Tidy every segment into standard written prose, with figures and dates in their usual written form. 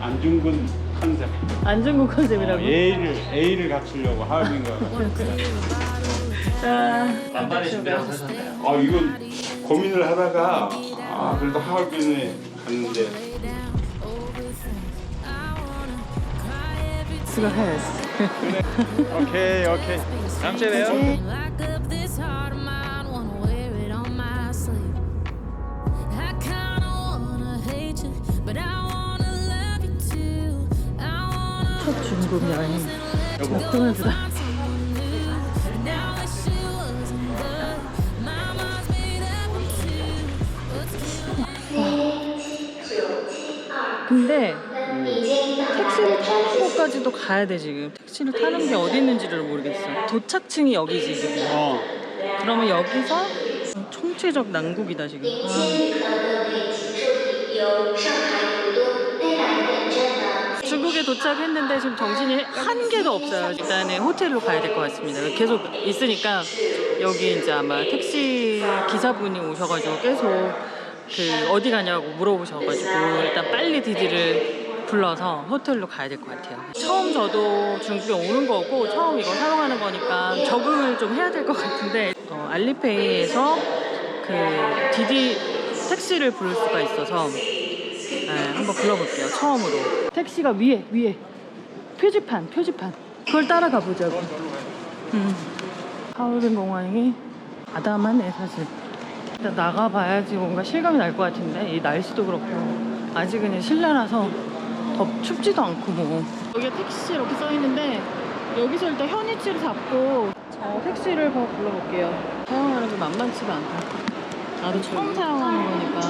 안중근 컨셉. 안중근 컨셉이라고? A를 갖추려고 하얼빈 거. 자, 만반의 준비라고 하셨나요? 이건 고민을 하다가 그래도 하얼빈에 갔는데 수고했어. 오케이. 다음 주에 봬요. Lock up this heart of mine, wanna wear it on my sleeve. I kinda wanna hate you, but I wanna love you too. I wanna 첫 중국 여행. 목돈을 주다. now wish it wasn't love. My mind's made up of two. 근데 택시를 타는 곳까지도 가야 돼 지금. 택시를 타는 게 어디 있는지를 모르겠어. 도착층이 여기지 지금. 그러면 여기서 총체적 난국이다 지금. 중국에 도착했는데 지금 정신이 한 개도 없어요. 일단은 호텔로 가야 될 것 같습니다. 계속 있으니까 여기 이제 아마 택시 기사분이 오셔가지고 계속 그 어디 가냐고 물어보셔가지고 일단 빨리 디디를 불러서 호텔로 가야 될 것 같아요. 처음 저도 중국에 오는 거고 처음 이거 사용하는 거니까 적응을 좀 해야 될 것 같은데 알리페이에서 그 디디 택시를 부를 수가 있어서 한번 불러볼게요. 처음으로. 택시가 위에 표지판 그걸 따라가 보자고. 하얼빈 공항이 아담하네 사실. 일단 나가봐야지 뭔가 실감이 날 것 같은데 이 날씨도 그렇고 아직은 실내라서 춥지도 않고 뭐. 여기에 택시 이렇게 써있는데 여기서 일단 현위치를 잡고 택시를 불러볼게요. 사용하는 게 만만치가 않다. 나도 처음 사용하는 거니까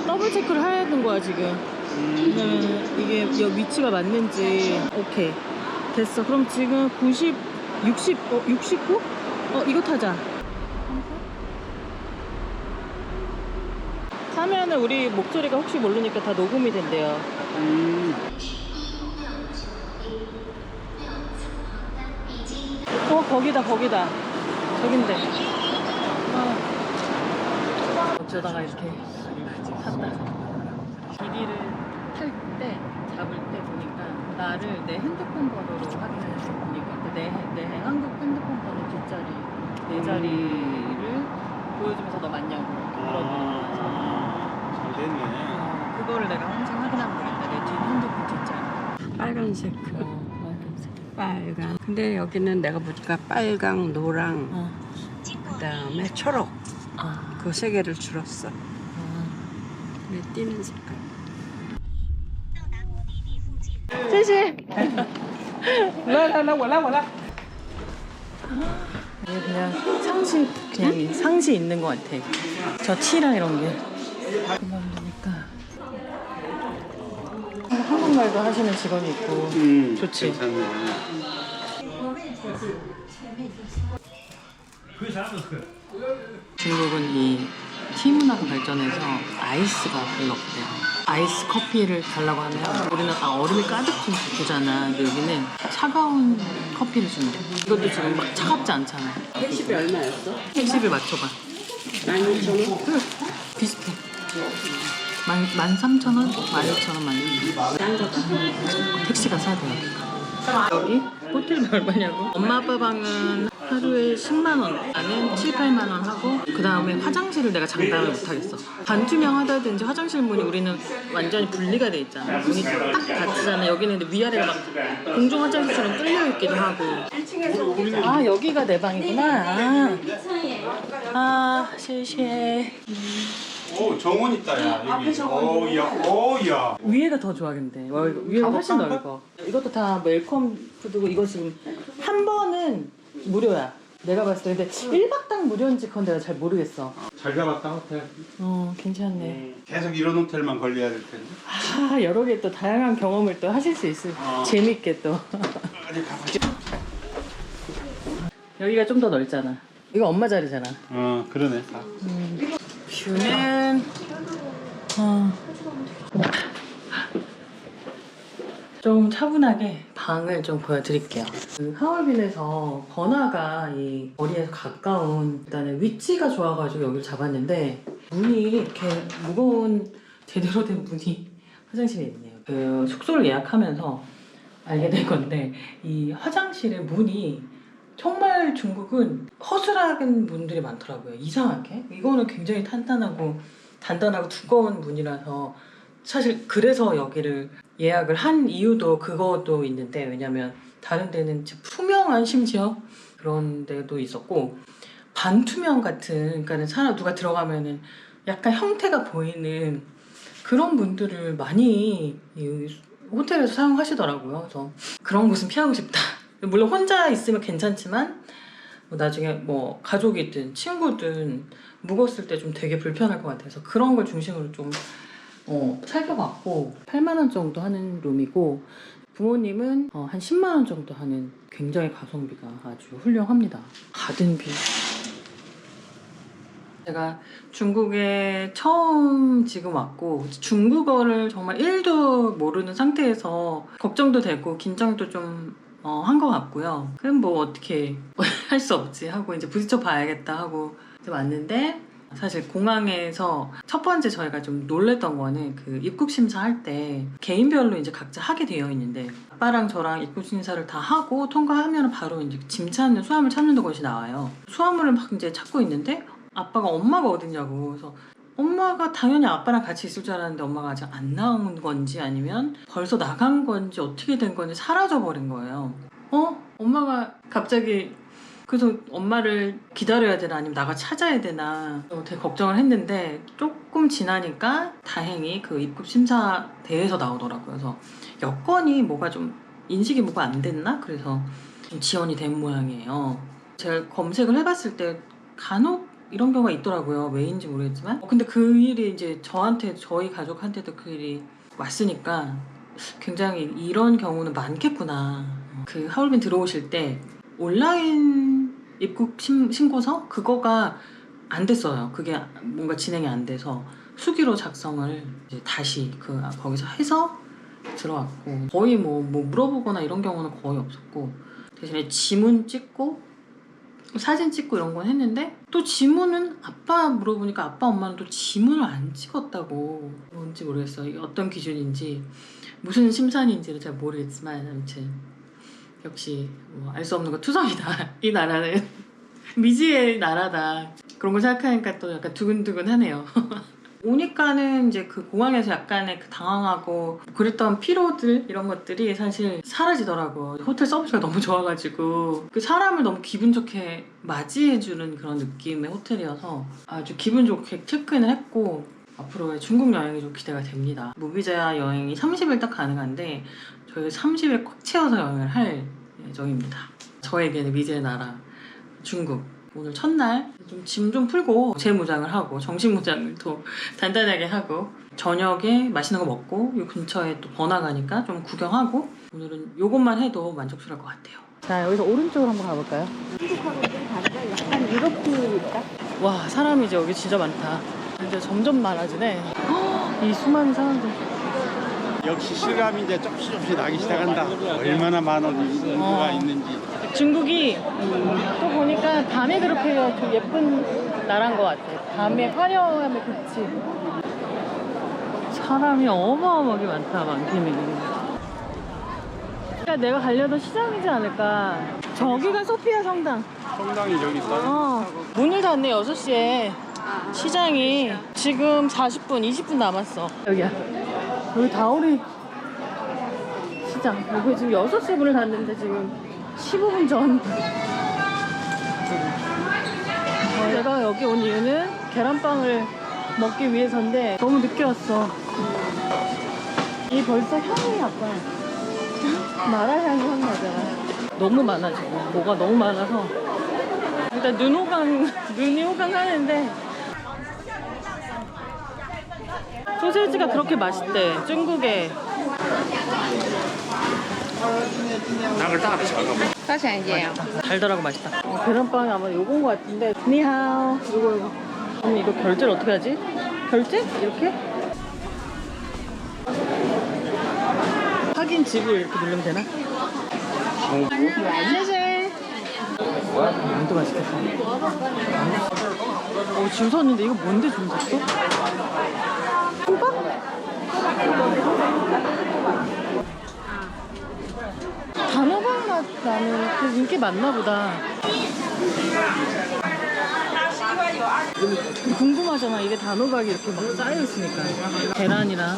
더블 체크를 해야 하는 거야 지금. 왜냐면 이게 위치가 맞는지. 오케이 됐어. 그럼 지금 90, 60, 69? 이거 타자. 타면은 우리 목소리가 혹시 모르니까 다 녹음이 된대요. 거기다 저긴데. 어쩌다가 이렇게 탔다. 디디를 잡을 때 보니까 나를 내 핸드폰 번호로 확인해서 보니까 내 한국 핸드폰 번호 뒷자리 네 자리를 보여주면서 너 맞냐고 물어보는 잘 됐네. 그거를 내가 항상 확인하면 되겠다. 내 핸드폰 뒷자리. 빨간색 빨간. 근데 여기는 내가 보니까 빨강, 노랑, 그다음에 초록 그 세 개를 줄었어. 왜 띄는 색깔. 谢谢。来，我来。 그냥 상시 있는 것 같아. 저 티랑 이런 게. 그만두니까. 한국말도 하시는 직원이 있고 좋지. 괜찮네. 중국은 이 티 문화가 발전해서 아이스가 별로 없대요. 아이스 커피를 달라고 하면 우리는 얼음이 가득 좀 주잖아. 근데 여기는 차가운 커피를 준대. 이것도 지금 막 차갑지 않잖아. 택시비 얼마였어? 택시비 맞춰봐. 12,000원? 비슷해. 13,000원? 12,000원, 딴 거다. 택시가 싸대요. 여기 호텔비 얼마냐고? 엄마 아빠 방은 하루에 10만 원, 나는 7, 8만 원 하고 그 다음에 화장실을 내가 장담을 못하겠어. 반투명하다든지 화장실 문이 우리는 완전히 분리가 돼 있잖아. 문이 딱 닫히잖아. 여기는 근데 위아래가 막 공중 화장실처럼 뚫려 있기도 하고. 여기가 내 방이구나.谢谢. 정원 있다 야. 여기. 야. 위에가 더 좋아 근데. 위에가 훨씬 넓어. 이것도 다 웰컴 푸드고 이거 지금 한 번은 무료야. 내가 봤을 때. 근데 1박당 무료인지 그건 내가 잘 모르겠어. 잘 잡았다 호텔. 괜찮네. 계속 이런 호텔만 걸려야 될 텐데. 여러 개 또 다양한 경험을 또 하실 수 있을. 재밌게 또. 어디 가보자. 여기가 좀 더 넓잖아. 이거 엄마 자리잖아. 그러네. 뷰는 좀 차분하게 방을 좀 보여드릴게요. 그 하얼빈에서 번화가 이 거리에 가까운 일단은 위치가 좋아가지고 여기를 잡았는데 문이 이렇게 무거운 제대로 된 문이 화장실에 있네요. 그 숙소를 예약하면서 알게 된 건데 이 화장실의 문이 정말 중국은 허술한 분들이 많더라고요. 이상하게. 이거는 굉장히 단단하고 두꺼운 문이라서 사실 그래서 여기를 예약을 한 이유도 그것도 있는데 왜냐면 다른 데는 투명한 심지어 그런 데도 있었고 반투명 같은 그러니까는 사람 누가 들어가면은 약간 형태가 보이는 그런 분들을 많이 이 호텔에서 사용하시더라고요. 그래서 그런 곳은 피하고 싶다. 물론 혼자 있으면 괜찮지만 뭐 나중에 뭐 가족이든 친구든 묵었을 때 좀 되게 불편할 것 같아서 그런 걸 중심으로 좀 살펴봤고 8만 원 정도 하는 룸이고 부모님은 한 10만 원 정도 하는 굉장히 가성비가 아주 훌륭합니다. 가든비. 제가 중국에 처음 지금 왔고 중국어를 정말 1도 모르는 상태에서 걱정도 되고 긴장도 좀 한 것 같고요. 그럼 뭐 어떻게 할 수 없지 하고 이제 부딪혀 봐야겠다 하고 이제 왔는데 사실 공항에서 첫 번째 저희가 좀 놀랬던 거는 그 입국 심사할 때 개인별로 이제 각자 하게 되어 있는데 아빠랑 저랑 입국 심사를 다 하고 통과하면 바로 이제 짐 찾는 수화물 찾는 곳이 나와요. 수화물을 막 이제 찾고 있는데 아빠가 엄마가 어딨냐고. 그래서 엄마가 당연히 아빠랑 같이 있을 줄 알았는데 엄마가 아직 안 나온 건지 아니면 벌써 나간 건지 어떻게 된 건지 사라져버린 거예요. 엄마가 갑자기 그래서 엄마를 기다려야 되나 아니면 나가 찾아야 되나 되게 걱정을 했는데 조금 지나니까 다행히 그 입국 심사대에서 나오더라고요. 그래서 여건이 뭐가 좀 인식이 뭐가 안 됐나? 그래서 좀 지연이 된 모양이에요. 제가 검색을 해봤을 때 간혹 이런 경우가 있더라고요. 왜인지 모르겠지만 근데 그 일이 이제 저희 가족한테도 그 일이 왔으니까 굉장히 이런 경우는 많겠구나. 그 하얼빈 들어오실 때 온라인 입국 신고서 그거가 안 됐어요. 그게 뭔가 진행이 안 돼서 수기로 작성을 이제 다시 거기서 해서 들어왔고 거의 뭐 물어보거나 이런 경우는 거의 없었고 대신에 지문 찍고 사진 찍고 이런 건 했는데 또 지문은 아빠 물어보니까 아빠 엄마는 또 지문을 안 찍었다고. 뭔지 모르겠어요. 어떤 기준인지 무슨 심산인지를 잘 모르겠지만 아무튼 역시 뭐 알 수 없는 거 투성이다. 이 나라는 미지의 나라다. 그런 걸 생각하니까 또 약간 두근두근하네요. 오니까는 이제 그 공항에서 약간의 그 당황하고 그랬던 피로들 이런 것들이 사실 사라지더라고요. 호텔 서비스가 너무 좋아가지고 그 사람을 너무 기분 좋게 맞이해주는 그런 느낌의 호텔이어서 아주 기분 좋게 체크인을 했고 앞으로의 중국 여행이 좀 기대가 됩니다. 무비자 여행이 30일 딱 가능한데 저희가 30일 꽉 채워서 여행을 할 예정입니다. 저에게는 미지의 나라 중국. 오늘 첫날 좀 짐 좀 풀고 재무장을 하고 정신무장을 또 단단하게 하고 저녁에 맛있는 거 먹고 이 근처에 또 번화가니까 좀 구경하고 오늘은 요것만 해도 만족스러울 것 같아요. 자 여기서 오른쪽으로 한번 가볼까요? 약간 유럽풍이니까. 와 사람이 이제 여기 진짜 많다. 이제 점점 많아지네. 이 수많은 사람들. 역시 실감이 이제 조금씩 나기 시작한다. 얼마나 많은 인구가 있는지. 중국이 또 보니까 밤에 그렇게 좀 예쁜 나라인 것 같아. 밤에 화려함의 빛이. 사람이 어마어마하게 많기는. 그러니까 내가 가려던 시장이지 않을까. 저기가 소피아 성당. 성당이 저기 있어요. 문을 닫네 6시에. 시장이 지금 40분, 20분 남았어. 여기야. 여기 다오리 시장. 여기 지금 6시에 문을 닫는데 지금 15분 전. 제가 여기 온 이유는 계란빵을 먹기 위해서인데 너무 늦게 왔어. 이 벌써 향이 약간 마라 향이 확 나잖아. 너무 많아 지금. 뭐가 너무 많아서 일단 눈이 호강하는데 소세지가 그렇게 맛있대. 중국에. 달달하고 맛있다. 계란빵이 아마 요건 것 같은데. 니하오. 요거. 언니 이거 결제를 어떻게 하지? 결제? 이렇게? 확인 지불 이렇게 누르면 되나? 쉐쉐. 완전 맛있겠다. 줄 섰는데 이거 뭔데 줄 섰어? 호박? 꽤 많나 보다. 궁금하잖아. 이게 단호박이 이렇게 막 쌓여있으니까. 계란이랑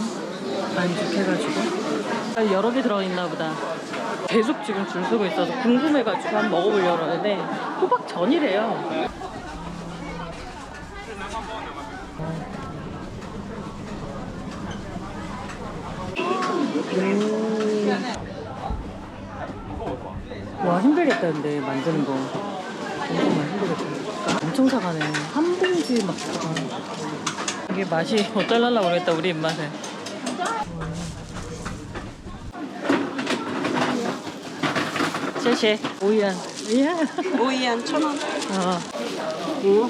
반죽해가지고 여러 개 들어있나 보다. 계속 지금 줄 서고 있어서 궁금해가지고 한번 먹어보려고 하는데 호박전이래요. 와, 힘들겠다. 근데 만드는 거 정말 힘들겠다. 엄청 사가네. 한 봉지 막 사가. 이게 맛이 어떨랄라 모르겠다. 우리 입맛에. 쉐쉐 오이안. 오이한 1,000원.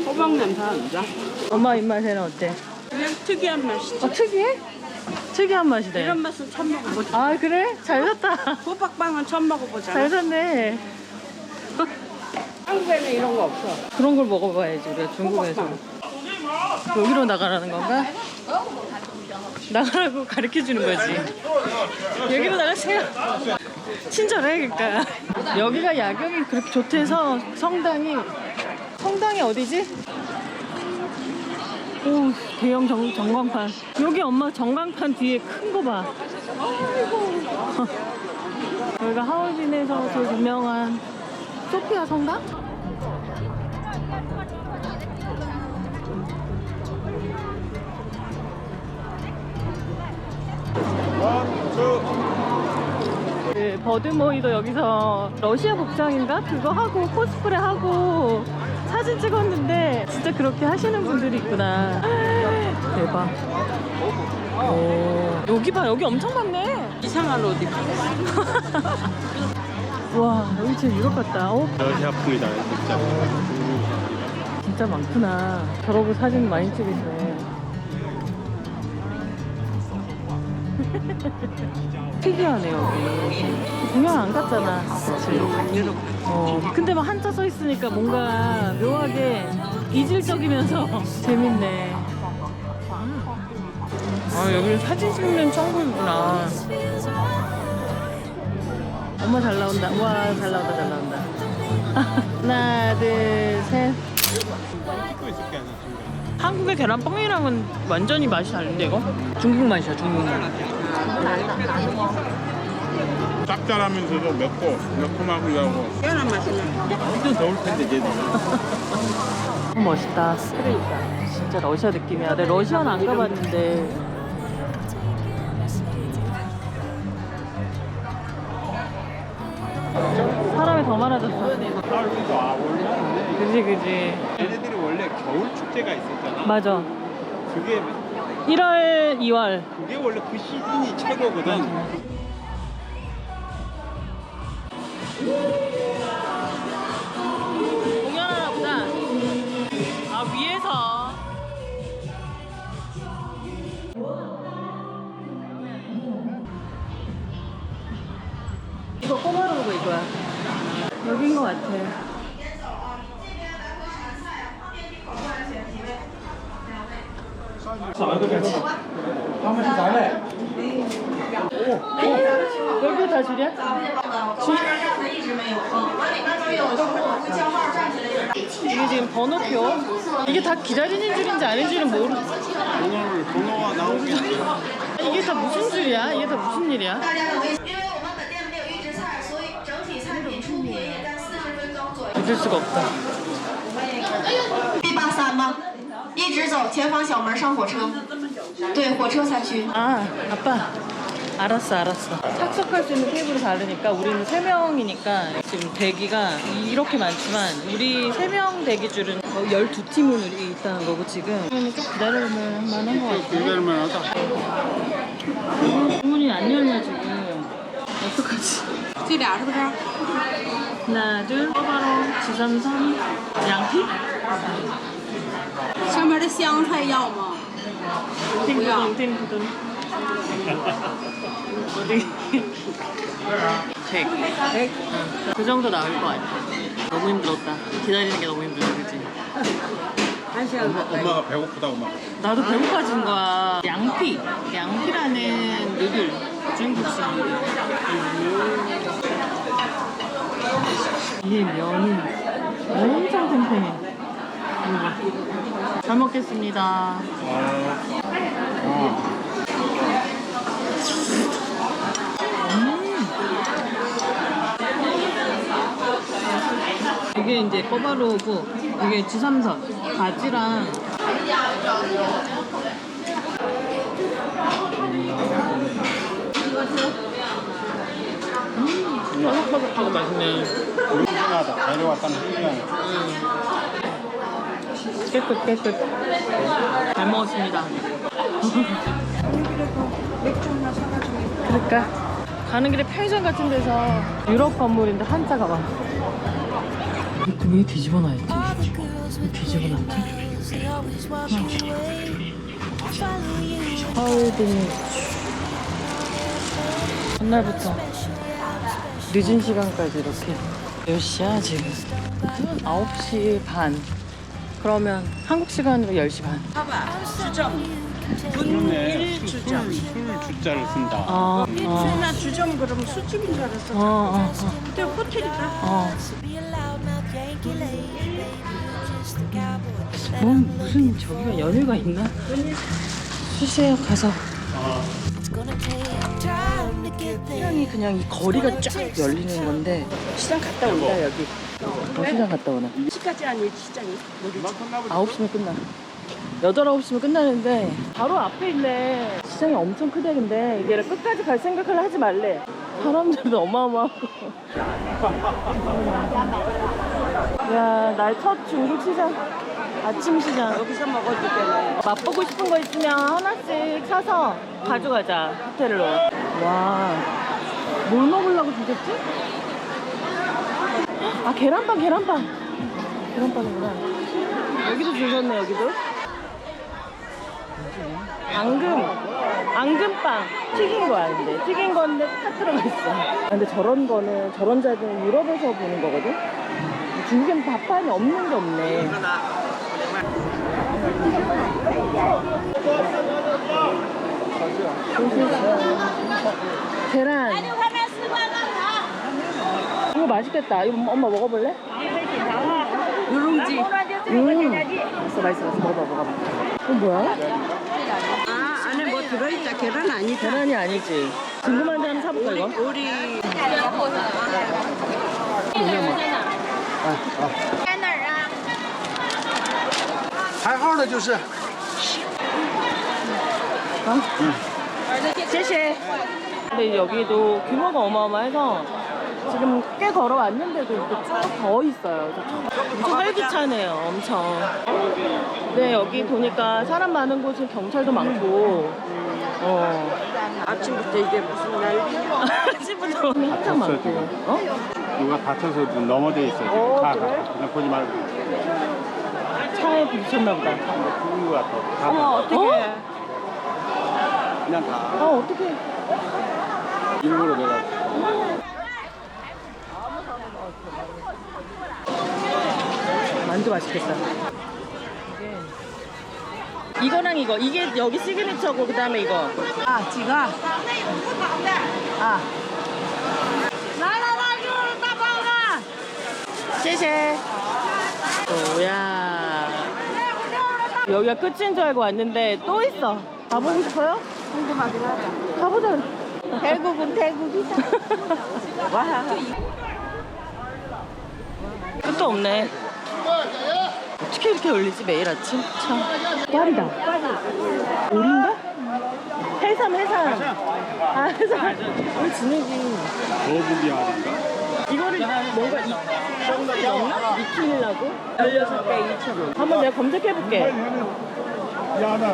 호박 냄새 안 나. 엄마 입맛에는 어때? 그냥 특이한 맛이지. 특이해? 특이한 맛이네. 이런 맛은 처음 먹어보자. 아 그래? 잘 샀다. 호박빵은 처음 먹어보자. 잘 샀네. 한국에는 이런 거 없어. 그런 걸 먹어봐야지 우리가 중국에서. 여기로 나가라는 건가? 나가라고 가르쳐주는 거지. 여기로 나가세요. 친절해. 그러니까 여기가 야경이 그렇게 좋대서 성당이 어디지? 오, 대형 전광판. 여기 엄마 전광판 뒤에 큰 거 봐. 아이고. 여기가 하얼빈에서 제일 유명한 소피아 성당? 그 버드모이도 여기서 러시아 복장인가? 그거 하고 코스프레 하고 사진 찍었는데 진짜 그렇게 하시는 분들이 있구나. 대박. 오, 여기 봐. 여기 엄청 많네. 이상한 옷 입고. 와, 여기 진짜 유럽 같다. 러시아풍이다 진짜. 진짜 많구나. 저러고 사진 많이 찍으시네. 특이하네 여기. 동양 안 갔잖아. 그치? 근데 막 한자 써 있으니까 뭔가 묘하게 이질적이면서 재밌네. 아, 여기는 사진 찍는 천국이구나. 엄마 잘 나온다. 와, 잘 나온다, 잘 나온다. 하나, 둘, 셋. 한국의 계란빵이랑은 완전히 맛이 다른데 이거? 중국 맛이야, 중국 맛. 짭짤하면서도 매콤하고 하고. 희한한 맛이네. 완전 더울 텐데 얘도. 멋있다. 진짜 러시아 느낌이야. 내가 러시아는 안 가봤는데. 사람이 더 많아졌어. 그지 그지. 얘네들이 원래 겨울 축제가 있었잖아. 맞아. 그게 1월, 2월. 그게 원래 그 시즌이 최고거든. 공연하나 보다. 아, 위에서. 이거 꼬마로고 이거야. 여긴 것 같아. 여기도 다 줄이야? 이게 지금 번호표? 이게 다 기다리는 줄인지 아닌지는 모르겠어. 번호가 나오게. 이게 다 무슨 줄이야? 이게 다 무슨 일이야? 因为我们本店没有预制菜，所以整体菜品出品也在40分钟左右。 믿을 수가 없다. B83吗？一直走前方小门上火车，对，火车才去。 아, 아빠. 알았어. 착석할 수 있는 테이블이 다르니까 우리는 3명이니까 지금 대기가 이렇게 많지만 우리 3명 대기줄은 12팀은 있다는 거고 지금 좀 기다려보면 만한 것 같아. 기다릴만 하다. 주문이 안 열려 지금. 어떡하지? 这俩是不是？ 하나, 둘, 바로 지삼삼 양피? 上面的香菜要吗？ 팅부둥. 어디? 100. 그 정도 나올 것 같아. 너무 힘들었다. 기다리는 게 너무 힘들어, 그치? 엄마가 배고프다고 막. 나도 배고파진 거야. 양피라는 누들. 중국식 누들. 이게 면이 엄청 탱탱해. 이거. 잘 먹겠습니다. 이게 이제 꼬바로우고 이게 지삼선 바지랑 바삭바삭하고 맛있네. 훌륭하다. 내려왔다는 훌륭하네. 깨끗. 잘 먹었습니다. 맥주 하나 사가지고. 그러니까 가는 길에 편의점 같은 데서 유럽 건물인데 한자가 막. 이것도 왜 뒤집어 놔있지? 왜 뒤집어 놨지? 하울딩. 전날부터 늦은 시간까지 이렇게. 몇 시야 지금? 9시 반. 그러면 한국 시간으로 10시 반. 봐봐. 주점. 그러네. 분 주점. 술 주자를 쓴다. 나 주점 그러면 술집인 줄 알았어. 근데 호텔이다. 무슨 저기가 연휴가 있나? 수세역 가서 시장이 그냥 이 거리가 쫙 열리는 건데 시장 갔다 온다 여기. 시장 갔다 오나? 10시까지 아니 시장이. 9시면 끝나. 8, 9시면 끝나는데 바로 앞에 있네. 시장이 엄청 크대. 근데 이게 끝까지 갈 생각을 하지 말래. 사람들도 어마어마하고. 야, 날 첫 중국 시장. 아침 시장. 여기서 먹어도 되네. 맛보고 싶은 거 있으면 하나씩 사서 가져가자. 호텔로. 와, 뭘 먹으려고 주겠지? 아, 계란빵이구나. 여기도 줄 섰네. 여기도. 앙금빵 튀긴 거야. 근데 튀긴 건데 탁 들어가 있어. 근데 저런 거는 저런 자리는 유럽에서 보는 거거든. 중국엔 밥판이 없는 게 없네. 계란. 이거 맛있겠다. 이거 엄마 먹어볼래? 누룽지. 맛있어. 먹어봐. 이거 뭐야? 아 안에 뭐 들어있다. 계란 아니다. 계란이 아니지. 궁금한데 한번 사볼까 이거? 우리 排号的就是。谢谢. 근데 여기도 규모가 어마어마해서 지금 꽤 걸어왔는데도 이렇게 쭉 더 있어요. 엄청 활기차네요. 엄청. 네, 여기 보니까 사람 많은 곳은 경찰도 많고. 아침부터 이게 무슨 난리야. 아침부터 한참 많고. 누가 다쳐서 넘어져 있어. 그래? 그냥 보지 말고. 차에 부딪혔나 보다. 죽은 것 같아. 어머 어떻게? 그냥 다. 어떡해. 일부러 내가. 만두 맛있겠다. 이거랑 이게 여기 시그니처고 그다음에 이거. 아 지가. 아. 谢谢. 뭐야. 여기가 끝인 줄 알고 왔는데 또 있어. 가보고 싶어요? 궁금하긴 하다. 가보자. 태국은 태국이다. 와. 끝도 없네. 어떻게 이렇게 열리지 매일 아침? 참. 꽈리다. 오리인가? 해삼. 아, 해삼. 우리 진욱이 거북이 아닌가? 이거를 뭔가 넣나? 익히려고? 16배 2,000원. 한번 내가 검색해볼게. 야나.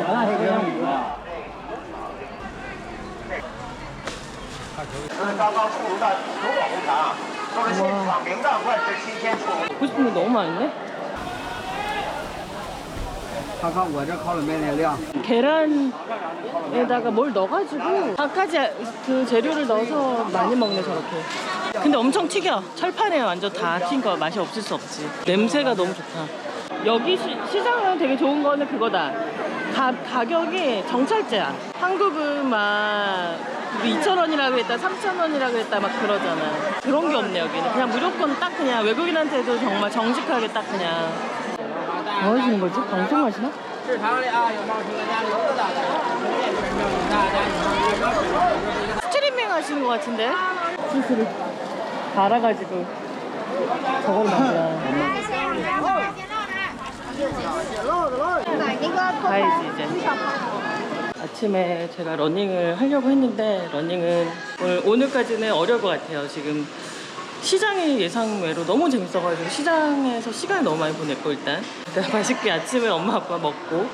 먹고 싶은 게 너무 많은데? 看看我这烤冷面的量。 계란에다가 뭘 넣어가지고 각가지 그 재료를 넣어서 많이 먹네 저렇게. 근데 엄청 튀겨. 철판에 완전 다 튄 거 맛이 없을 수 없지. 냄새가 너무 좋다. 여기 시장은 되게 좋은 거는 그거다. 가격이 정찰제야. 한국은 막 2,000원이라고 했다, 3,000원이라고 했다 막 그러잖아. 그런 게 없네 여기는. 그냥 무조건 딱 그냥 외국인한테도 정말 정직하게 딱 그냥. 뭐 하시는 거지? 방송하시나? 스트리밍 하시는 것 같은데? 스스로 갈아가지고 저걸 만들어. 가야지 이제. 아침에 제가 러닝을 하려고 했는데 러닝은 오늘까지는 어려울 것 같아요. 지금 시장이 예상외로 너무 재밌어가지고 시장에서 시간을 너무 많이 보냈고 일단 맛있게 아침에 엄마 아빠 먹고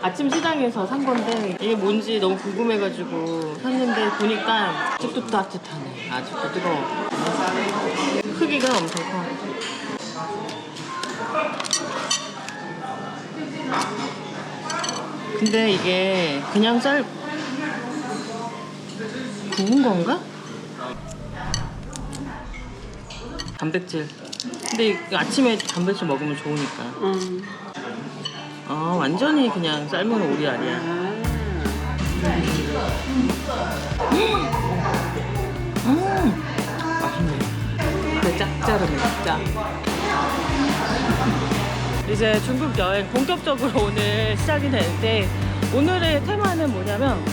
아침 시장에서 산 건데 이게 뭔지 너무 궁금해가지고 샀는데 보니까 아직도 따뜻하네. 아직도 뜨거워. 크기가 엄청 커. 근데 이게 그냥 구운 건가? 단백질. 근데 이거 아침에 단백질 먹으면 좋으니까. 완전히 그냥 삶은 오리알이야. 맛있네. 근데 짭짤하네, 진짜. 이제 중국 여행 본격적으로 오늘 시작이 되는데 오늘의 테마는 뭐냐면